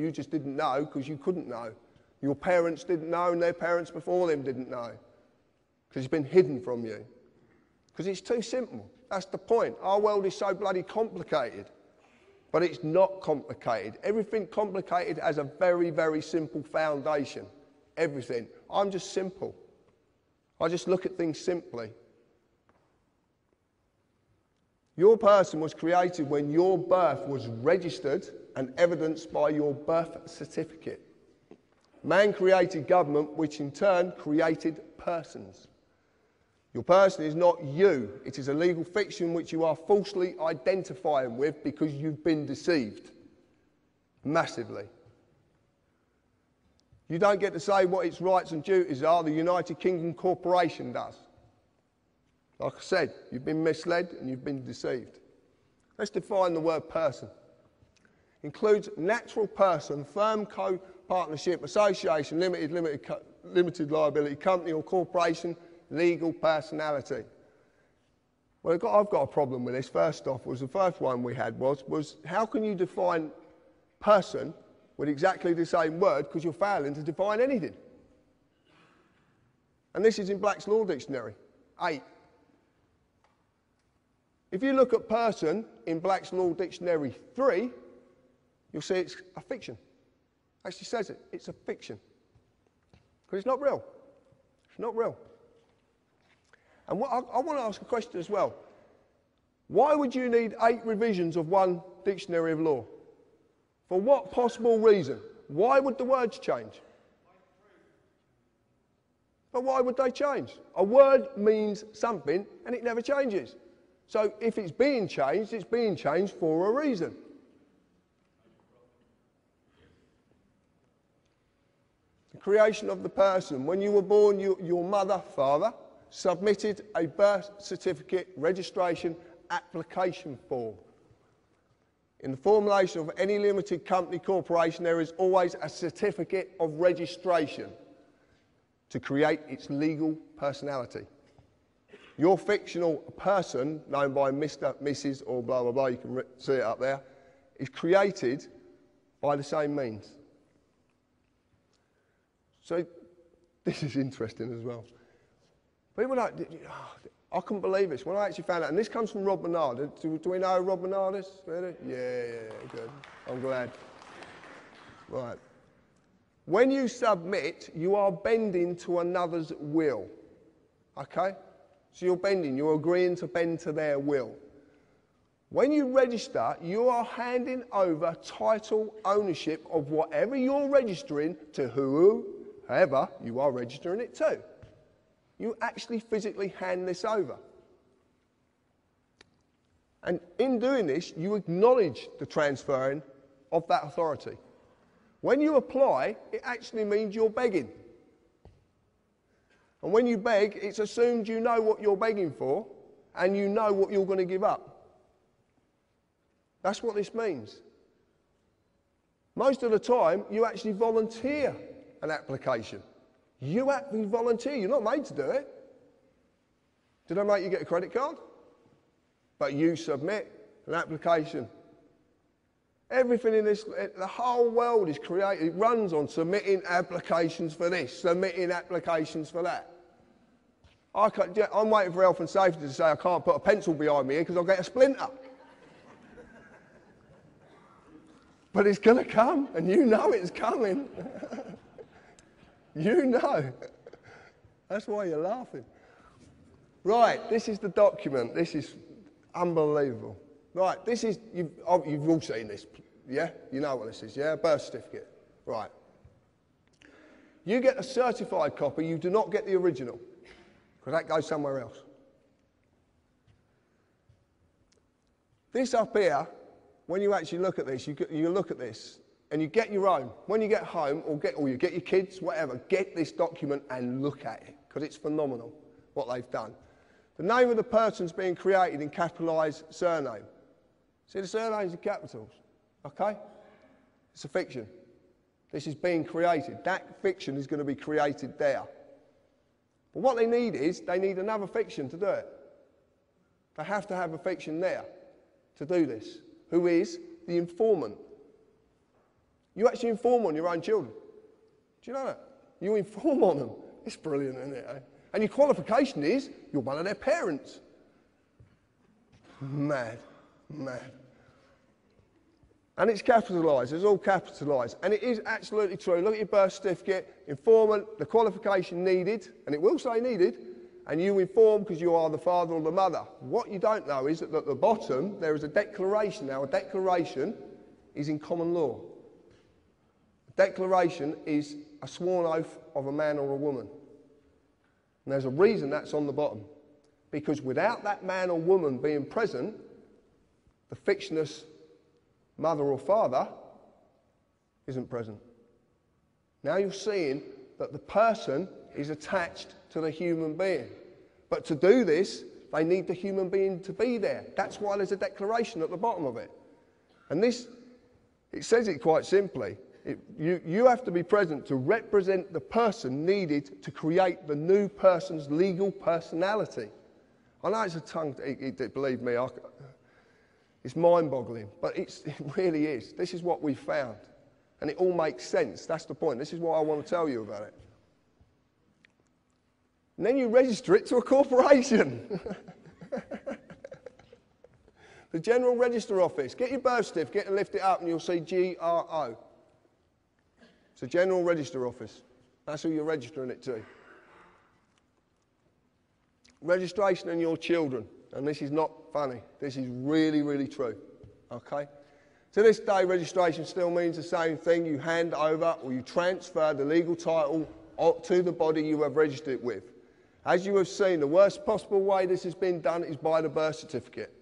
You just didn't know because you couldn't know. Your parents didn't know and their parents before them didn't know because it's been hidden from you. Because it's too simple. That's the point. Our world is so bloody complicated. But it's not complicated. Everything complicated has a very, very simple foundation. Everything. I'm just simple. I just look at things simply. Your person was created when your birth was registered and evidenced by your birth certificate. Man created government, which in turn created persons. Your person is not you. It is a legal fiction which you are falsely identifying with because you've been deceived. Massively. You don't get to say what its rights and duties are. The United Kingdom Corporation does. Like I said, you've been misled and you've been deceived. Let's define the word person. Includes natural person, firm, co-partnership, association, limited liability, company or corporation, legal personality. Well, I've got a problem with this. First off, the first one we had was how can you define person with exactly the same word because you're failing to define anything? And this is in Black's Law Dictionary, 8. If you look at person in Black's Law Dictionary 3, you'll see it's a fiction. Actually says it, it's a fiction. Because it's not real. It's not real. And I want to ask a question as well. Why would you need 8 revisions of one dictionary of law? For what possible reason? Why would the words change? But why would they change? A word means something and it never changes. So if it's being changed for a reason. The creation of the person. When you were born, your mother, father, submitted a birth certificate registration application form. In the formulation of any limited company corporation, there is always a certificate of registration to create its legal personality. Your fictional person, known by Mr., Mrs. or blah, blah, blah, you can see it up there, is created by the same means. So this is interesting as well. People don't, I couldn't believe this. When I actually found out, and this comes from Rob Bernard. Do we know who Rob Bernard is? Really? Yeah, good. I'm glad. Right. When you submit, you are bending to another's will. Okay? So you're bending, you're agreeing to bend to their will. When you register, you are handing over title ownership of whatever you're registering to whoever you are registering it to. You actually physically hand this over. And in doing this, you acknowledge the transferring of that authority. When you apply, it actually means you're begging. And when you beg, it's assumed you know what you're begging for and you know what you're going to give up. That's what this means. Most of the time, you actually volunteer an application. You actually volunteer. You're not made to do it. Did I make you get a credit card? But you submit an application. Everything in this, the whole world is created, it runs on submitting applications for this, submitting applications for that. I'm waiting for health and safety to say I can't put a pencil behind me because I'll get a splinter. But it's going to come, and you know it's coming. You know. That's why you're laughing. Right, this is the document. This is unbelievable. Right, this is, you've all seen this, yeah? You know what this is, yeah? Birth certificate. Right. You get a certified copy, you do not get the original, because that goes somewhere else. This up here, when you actually look at this, you look at this, and you get your own. When you get home, or you get your kids, whatever, get this document and look at it, because it's phenomenal what they've done. The name of the person's being created in capitalised surname. See the surnames in capitals, okay? It's a fiction. This is being created. That fiction is going to be created there. But what they need is, they need another fiction to do it. They have to have a fiction there to do this, who is the informant. You actually inform on your own children. Do you know that? You inform on them. It's brilliant, isn't it? Eh? And your qualification is you're one of their parents. Mad. And it's capitalised. It's all capitalised. And it is absolutely true. Look at your birth certificate, informant, the qualification needed, and it will say needed, and you inform because you are the father or the mother. What you don't know is that at the bottom there is a declaration. Now, a declaration is in common law. A declaration is a sworn oath of a man or a woman. And there's a reason that's on the bottom. Because without that man or woman being present, the fictitious mother or father isn't present. Now you're seeing that the person is attached to the human being. But to do this, they need the human being to be there. That's why there's a declaration at the bottom of it. And this, it says it quite simply. You have to be present to represent the person needed to create the new person's legal personality. I know it's a tongue, believe me, it's mind-boggling, but it really is. This is what we found. And it all makes sense. That's the point. This is what I want to tell you about it. And then you register it to a corporation. The General Register Office. Get your birth certificate and lift it up and you'll see GRO. It's a General Register Office. That's who you're registering it to. Registration and your children. And this is not funny. This is really, really true. Okay? To this day, registration still means the same thing. You hand over or you transfer the legal title to the body you have registered it with. As you have seen, the worst possible way this has been done is by the birth certificate.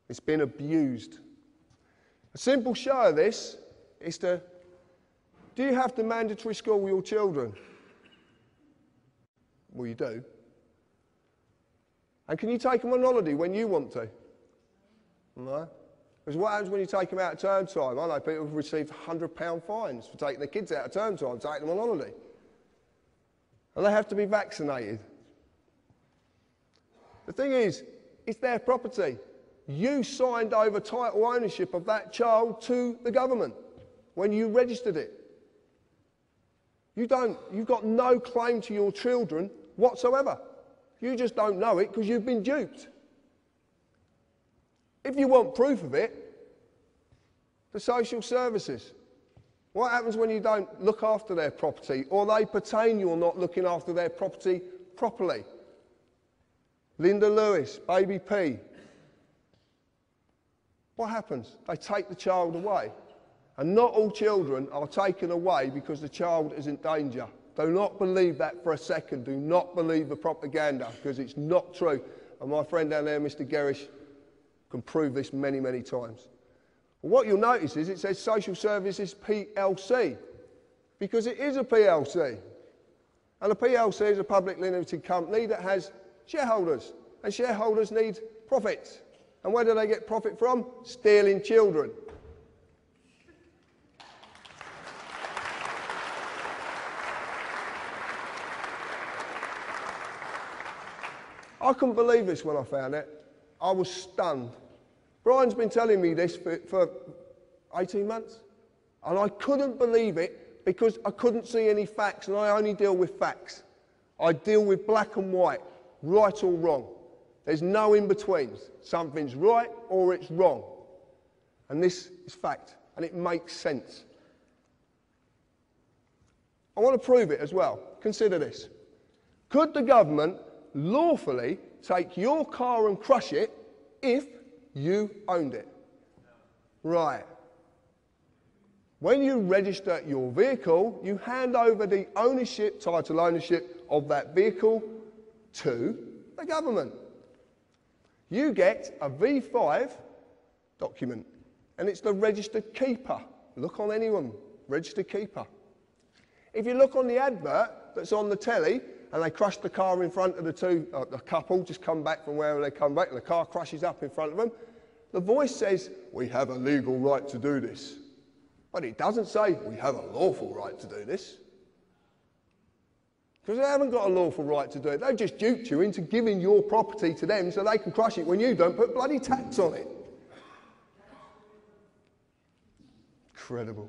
It's been abused. A simple show of this is do you have to mandatory school your children? Well, you do. And can you take them on holiday when you want to? No. Because what happens when you take them out at term time? I know people have received £100 fines for taking their kids out at term time, taking them on holiday. And they have to be vaccinated. The thing is, it's their property. You signed over title ownership of that child to the government when you registered it. You've got no claim to your children whatsoever. You just don't know it because you've been duped. If you want proof of it, the social services. What happens when you don't look after their property or they pertain you're not looking after their property properly? Linda Lewis, Baby P. What happens? They take the child away. And not all children are taken away because the child is in danger. Do not believe that for a second. Do not believe the propaganda because it's not true. And my friend down there, Mr. Gerrish, can prove this many, many times. Well, what you'll notice is it says Social Services PLC because it is a PLC. And a PLC is a publicly limited company that has shareholders. And shareholders need profits. And where do they get profit from? Stealing children. I couldn't believe this when I found it. I was stunned. Brian's been telling me this for 18 months. And I couldn't believe it because I couldn't see any facts, and I only deal with facts. I deal with black and white, right or wrong. There's no in-betweens. Something's right or it's wrong. And this is fact, and it makes sense. I want to prove it as well. Consider this. Could the government lawfully take your car and crush it if you owned it? Right. When you register your vehicle, you hand over the ownership, title ownership of that vehicle to the government. You get a V5 document, and it's the registered keeper. Look on anyone, registered keeper. If you look on the advert that's on the telly, and they crush the car in front of the couple, just come back from wherever they come back, and the car crashes up in front of them, the voice says, we have a legal right to do this. But it doesn't say, we have a lawful right to do this. Because they haven't got a lawful right to do it. They've just duped you into giving your property to them so they can crush it when you don't put bloody tax on it. incredible.